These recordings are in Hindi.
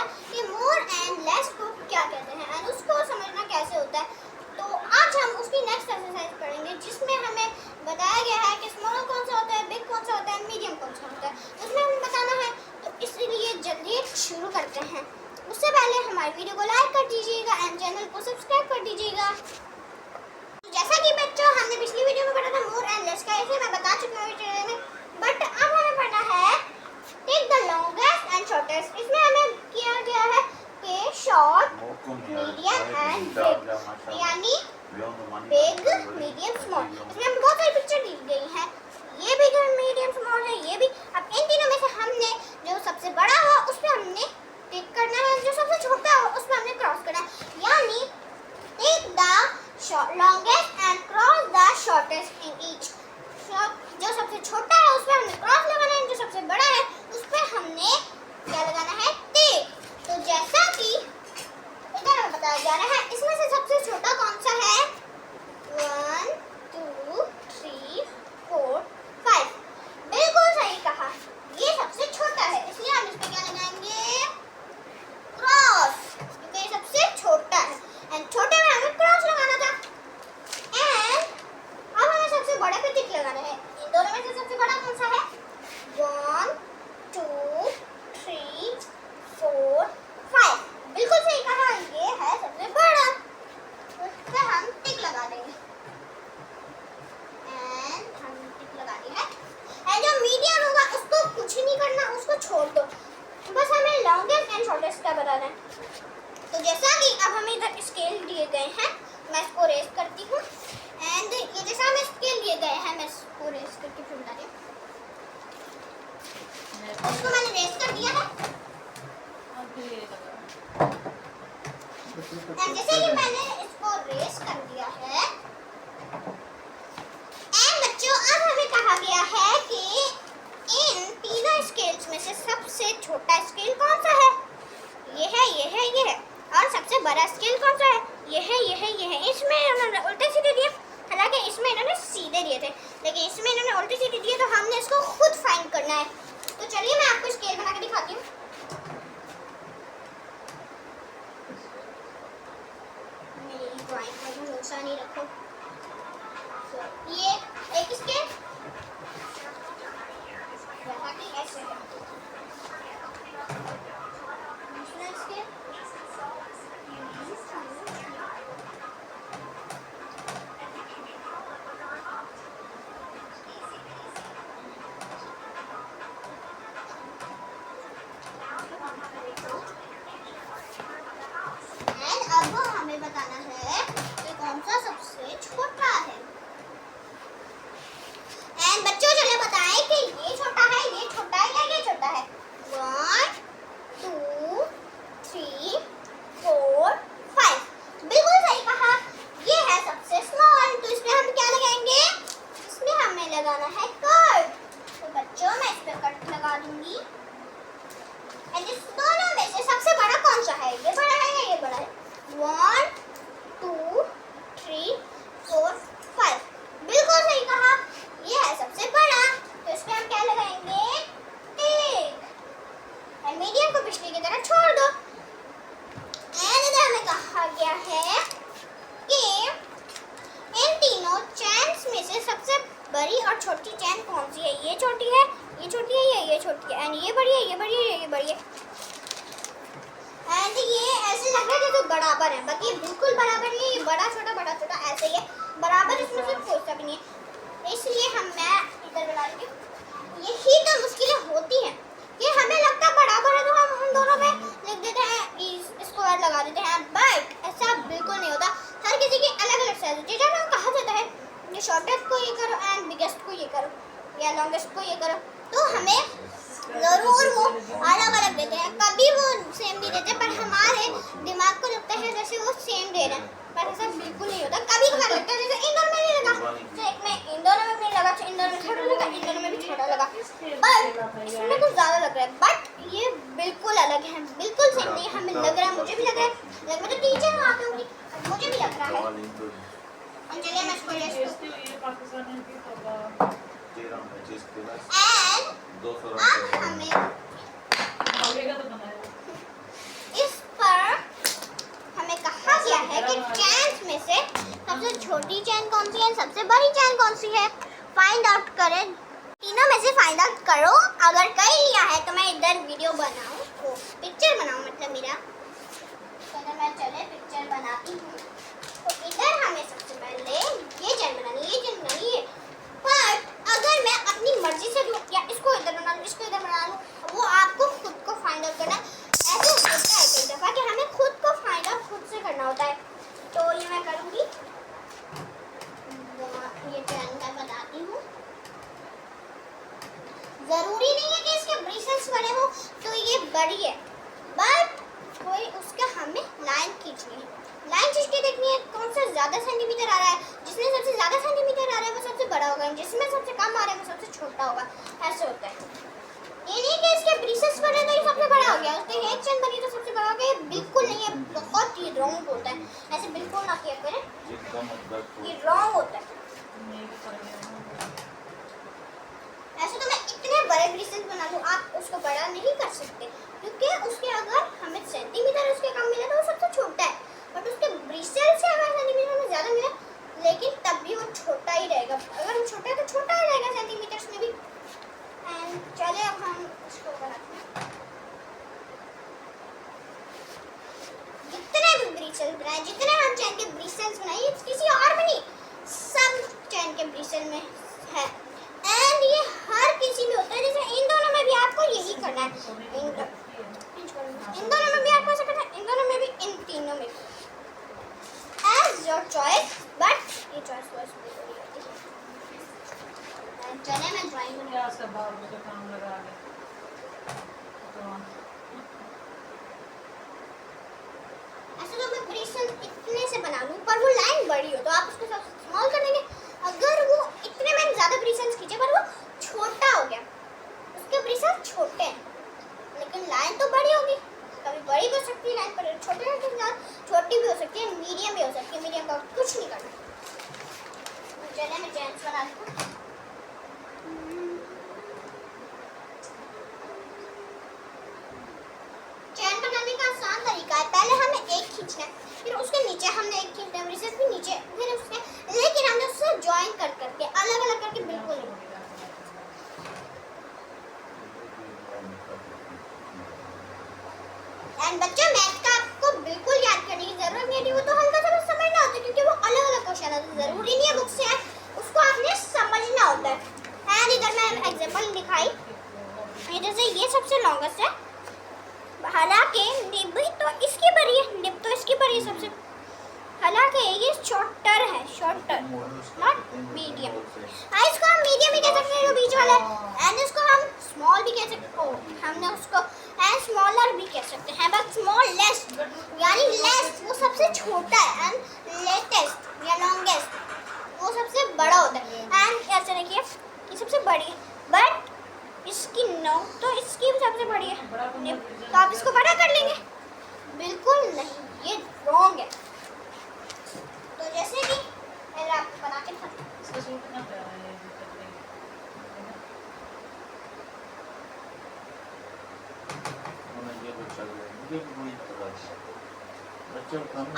है कि मोर एंड लेस को क्या कहते हैं एंड उसको समझना कैसे होता है। तो आज हम उसकी नेक्स्ट एक्सरसाइज पढ़ेंगे जिसमें हमें बताया गया है कि स्मॉल कौन सा होता है, बिग कौन सा होता है, मीडियम कौन सा होता है, उसमें हमें बताना है। तो इसलिए जल्दी शुरू करते हैं। उससे पहले हमारी वीडियो को लाइक कर दीजिएगा एंड चैनल को सब्सक्राइब कर दीजिएगा। जैसा कि बच्चों हमने पिछली वीडियो में पढ़ा था मोर एंड लेस का, इसे मैं बता चुकी हूँ वीडियो में, बट अब हमें पढ़ना है take the longest and shortest. इसमें हमें किया गया है कि शॉर्ट, मीडियम एंड बिग, यानी बिग, मीडियम, स्मॉल। इसमें हमें बहुत सारी पिक्चर दी गई है, ये बिग, मीडियम, स्मॉल है, ये भी। अब इन तीनों में से हमने जो सबसे बड़ा हो उस पर हमने टिक करना है, जो सबसे छोटा हो उस पर हमने क्रॉस करना है, यानी take the longest and cross the shortest in each. जो सबसे छोटा है उस पर हमने क्रॉस लगाना है, जो सबसे बड़ा है उस पर हमने क्या लगाना है, टिक। तो जैसा कि इधर हमें बताया जा रहा है, इसमें से सबसे छोटा कौन सा है, 1 2 3 4 5। बिल्कुल सही कहा, ये सबसे छोटा है, इसलिए हम इस पे क्या लगाएंगे, क्रॉस, क्योंकि ये सबसे छोटा है एंड छोटे में हमें क्रॉस लगाना था। एंड अब हमें सबसे बड़े पे टिक लगाना है। इन दोनों में से सबसे बड़ा कौन सा है, 1 2 3 4 5। बिल्कुल सही कहा, ये है सबसे बड़ा, उस पे हम टिक लगा देंगे एंड हम टिक लगा दी है। एंड जो मीडियम होगा उसको कुछ नहीं करना, उसको छोड़ दो, बस हमें लॉन्गेस्ट एंड शॉर्टेस्ट का बताना है। तो जैसा कि अब हमें इधर स्केल दिए गए हैं, मैं इसको रेस करती हूँ एंड ये जैसा हमें स्केल दिए गए हैं मैं इसको रेस करके फिर बता रही हूँ। इसको मैंने रेस कर दिया है एंड जैसे कि मैंने इसको रेस कर दिया है एंड बच्चों अब हमें कहा गया है कि इन तीनों स्केल्स में से सबसे छोटा स्केल कौन सा है, ये है, ये है, ये है। और सबसे बड़ा स्केल कौन सा है, ये है, ये है, ये है। इसमें इन्होंने उल्टे सीधे दिए, हालांकि इसमें इन्होंने सीधे दिए थे, लेकिन इसमें इन्होंने उल्टे सीधे दिए, तो हमने इसको खुद फाइंड करना है। तो चलिए मैं आपको स्केल बना के दिखाती हूँ। मेरी ड्राइंग में भरोसा नहीं रखो। ये एक स्केल जैसा कि ऐसे है, दूसरा स्केल, अब हमें बताना है कि कौन सा सबसे छोटा है। एंड बच्चों चले बताएं कि ये छोटा है, ये छोटा है या ये छोटा है। 1 2 3 4 5। बिल्कुल सही कहा, ये है सबसे स्मॉल। तो इसमें हम क्या लगाएंगे, इसमें हमें लगाना है कट। तो बच्चों मैं इस पे कट लगा दूंगी एंड इस दोनों में से सबसे बड़ा कौन सा है, ये बड़ा है या ये बड़ा है, 1 2 3 4 5। बिल्कुल सही कहा, ये है सबसे बड़ा। तो इसमें हम क्या लगाएंगे, टिक। एंड मीडियम को पिछले की तरह छोड़ दो। एंड इधर हमें कहा गया है कि इन तीनों चैन्स में से सबसे बड़ी और छोटी चैन कौन सी है, ये छोटी है, ये छोटी है, ये छोटी है, एंड ये बड़ी है, ये बड़ी है, ये बड़ी है। एंड ये ऐसे लग रहा है जैसे बराबर है, बाकी ये बिल्कुल बराबर नहीं है, ये बड़ा छोटा ऐसे ही है, बराबर इसमें से कोई सा भी नहीं है। इसलिए मैं इधर बना रही हूँ। यही तो मुश्किलें होती हैं कि हमें लगता है बराबर है तो हम उन दोनों में लिख देते हैं, स्क्वायर लगा देते हैं, बट ऐसा बिल्कुल नहीं होता। हर किसी की अलग अलग साइज होती है। जब हम कहा जाता है ये शॉर्टेस्ट को ये करो एंड बिगेस्ट को ये करो या लॉन्गेस्ट को ये करो, तो हमें जरूर वो अलग अलग देते हैं, कभी वो सेम नहीं देते, पर हमारे दिमाग को लगता है जैसे वो सेम दे रहे हैं, पर ऐसा बिल्कुल नहीं होता। कभी कभार लगता है जैसे इन दोनों में नहीं लगा, तो एक में इन दोनों में भी लगा, इन दोनों में छोटा लगा, इन दोनों में भी छोटा लगा, पर इसमें कुछ ज़्यादा लग रहा है। बट ये बिल्कुल अलग है, बिल्कुल सेम नहीं। हमें लग रहा है, मुझे भी लग रहा है, मैं तो टीचर हूँ आपके होंगी, मुझे भी लग रहा है। चलिए मैं इसको ले अब हमें वीडियो बनाऊँ, वो पिक्चर बनाऊँ मतलब मेरा, तो अगर मैं चले पिक्चर बनाती हूँ तो इधर हमें सबसे पहले ये चैन बनानी है। बट अगर मैं अपनी मर्जी से लूँ या इसको इधर बना लूँ, इसको इधर बना लूँ, वो आपको खुद को फाइंड आउट करना है। ऐसे होता है कई दफ़ा कि हमें खुद को फाइंड आउट खुद से करना होता है। तो ये मैं करूँगी, ये चैन का बताती हूँ। ज़रूरी नहीं है कि इसके ब्रेसलेट्स बड़े हो तो ये बड़ी है, बट कोई उसका हमें लाइन खींचनी है। लाइन खींच के देखनी है कौन सा ज़्यादा सेंटीमीटर आ रहा है। जिसमें सबसे ज़्यादा सेंटीमीटर आ रहा है वो सबसे बड़ा होगा, जिसमें सबसे कम आ रहा है वो सबसे छोटा होगा। ऐसे होता है। ये नहीं कि इसके ब्रेसलेट्स बड़े तो ये सबसे बड़ा हो गया, उसके हेड चेन बनी तो सबसे बड़ा हो गया। ये बिल्कुल नहीं है, बहुत ही रॉन्ग होता है। ऐसे बिल्कुल ना किया करें, ये रॉन्ग होता है। ऐसे तो मैं इतने बड़े ब्रेसलेट बना लूँ, आप उसको बड़ा नहीं कर सकते, क्योंकि उसके अगर हमें सेंटीमीटर उसके कम मिले तो वो सबसे छोटा है। बट उसके ब्रेसलेट से अगर सेंटीमीटर में ज़्यादा मिले, लेकिन तब भी वो छोटा ही रहेगा। अगर वो छोटा है तो छोटा ही रहेगा सेंटीमीटर्स में भी। एंड चले अब हम इसको बनाते हैं। जितने भी ब्रेसलेट बनाए, जितने हम चैन के ब्रेसलेट्स बनाए, किसी और में नहीं, सब चैन के ब्रेसलेट में है। एंड ये हर किसी में होता है। जैसे इन दोनों में भी आपको यही करना है, इन दोनों में भी आपको ऐसा करना है, इन दोनों में भी, इन तीनों में भी, एज योर चॉइस। बट ये चॉइस वाइज मेरी होती है। चले मैं ड्राइंग बना सब बाबू का काम लगा दे तो ऐसे तो मैं ब्रेसलेट इतने से बना लूँ, पर वो लाइन बड़ी हो तो आप उसको स्मॉल कर देंगे। अगर वो इतने मैंने ज़्यादा ब्रेसलेट्स खींचे पर वो छोटा हो गया, उसके ब्रेसलेट छोटे हैं, लेकिन लाइन तो बड़ी होगी। कभी बड़ी भी हो सकती है लाइन, पर छोटी भी हो सकती है, मीडियम भी हो सकती है। मीडियम का कुछ नहीं करना। चले मैं चैन्स बना दूँ। चैन बनाने का आसान तरीका है, पहले हमें एक खींचना है, फिर उसके नीचे हमने एक खींचना है, ब्रेसलेट भी नीचे, फिर उसके, लेकिन हमने उससे ज्वाइन कर करके अलग अलग करके बिल्कुल नहीं। एंड बच्चों मैथ का आपको बिल्कुल याद करने की जरूरत नहीं है, वो तो हल्का सा बस समझना होता है, क्योंकि वो अलग अलग क्वेश्चन है, तो जरूरी नहीं है बुक से है, उसको आपने समझना होता है। एंड इधर मैं एग्जांपल दिखाई, जैसे ये सबसे लॉन्गेस्ट है, हालांकि निब तो इसकी बड़ी है, निब तो इसकी बड़ी है सबसे, हालांकि ये शॉर्टर है, शॉर्टर नॉट मीडियम। इसको हम मीडियम भी कह सकते हैं जो बीच वाला है, एंड इसको हम स्मॉल भी कह सकते हैं, हमने उसको एंड स्मॉलर भी कह सकते हैं, बट स्मॉलेस्ट यानी लेस वो सबसे छोटा है, एंड लेटेस्ट या लॉन्गेस्ट वो सबसे बड़ा होता है। एंड ऐसे देखिए ये सबसे बड़ी है, बट इसकी नोक तो इसकी भी सबसे बड़ी है, तो आप इसको बड़ा कर लेंगे? बिल्कुल नहीं, ये रॉन्ग है। तो जैसे कि पहले आपको बना के इसका सूट ना प्यारा है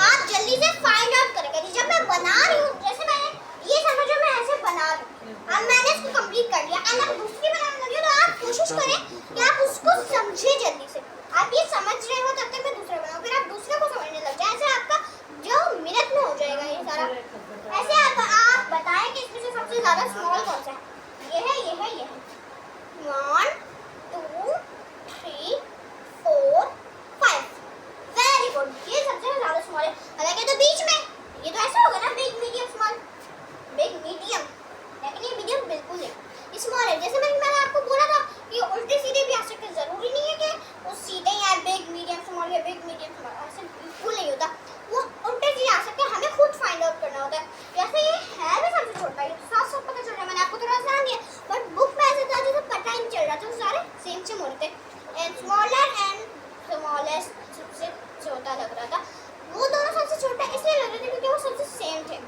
आप जल्दी से फाइंड आउट करेंगे। जब मैं बना रही हूँ, जैसे मैंने ये समझो मैं ऐसे बना रही हूँ, अब मैंने इसको कंप्लीट कर लिया, एंड अब दूसरी बनाने लगी हूँ, तो आप कोशिश करें कि आप उसको समझे जल्दी से। आप ये समझ रहे हो तब तक मैं दूसरा बनाऊँ, फिर आप दूसरे को समझने लग जाए, ऐसे आपका जो मिनट में हो जाएगा ये सारा। ऐसे आप बताएं कि इसमें से सबसे ज़्यादा स्मॉल कौन सा है? ये है, ये है, ये है। 1 2 3 4 5। वेरी गुड, ये सबसे ज़्यादा स्मॉल है। हालांकि तो बीच में ये तो ऐसा होगा ना, big medium small, big medium, लेकिन ये मीडियम बिल्कुल नहीं स्मॉल है। जैसे मैंने आपको बोला था कि उल्टे सीधे भी आ सकते, जरूरी नहीं है कि वो सीधे ही आए, बिग मीडियम स्मॉल या बिग मीडियम स्मॉल, ऐसे बिल्कुल नहीं होता, वो उल्टे सीधे आ सकते हैं, हमें खुद फाइंड आउट करना होता है। जैसे ये है भी सबसे छोटा, ये साफ साफ पता चल रहा है, मैंने आपको थोड़ा आसान दिया, बट बुक में ऐसा था जैसे पता ही नहीं चल रहा था, वो सारे सेम सेम हो रहे थे, स्मॉलर एंड स्मॉलेस्ट सबसे छोटा लग रहा था, वो दोनों सबसे छोटा इसलिए लग रहे थे क्योंकि वो सबसे सेम थे।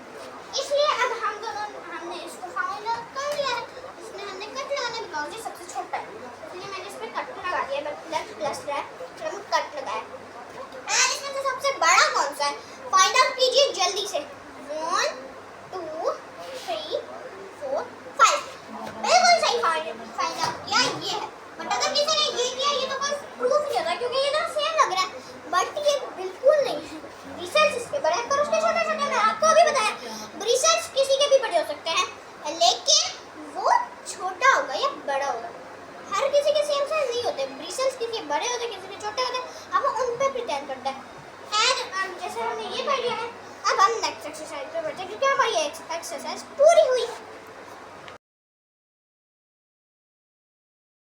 इसलिए अब हम दोनों, हमने इसको फाइंड आउट कर लिया है, इसमें हमने कट लगाना, बिकॉज ये सबसे छोटा है, इसलिए मैंने इस पर कट लगा दिया, प्लस प्लस है, फिर हम कट लगाया। एंड इसमें से सबसे बड़ा कौन सा है? फाइंड आउट कीजिए जल्दी से। 1 2 3 4 5। बिल्कुल सही फाइंड आउट किया, ये है। बट अगर किसी ने ये किया, ये तो कोई चेंज करता है। एंड जैसे हमने ये पढ़ लिया है, अब हम नेक्स्ट एक्सरसाइज पे बढ़ते हैं क्योंकि हमारी एक्सरसाइज पूरी हुई।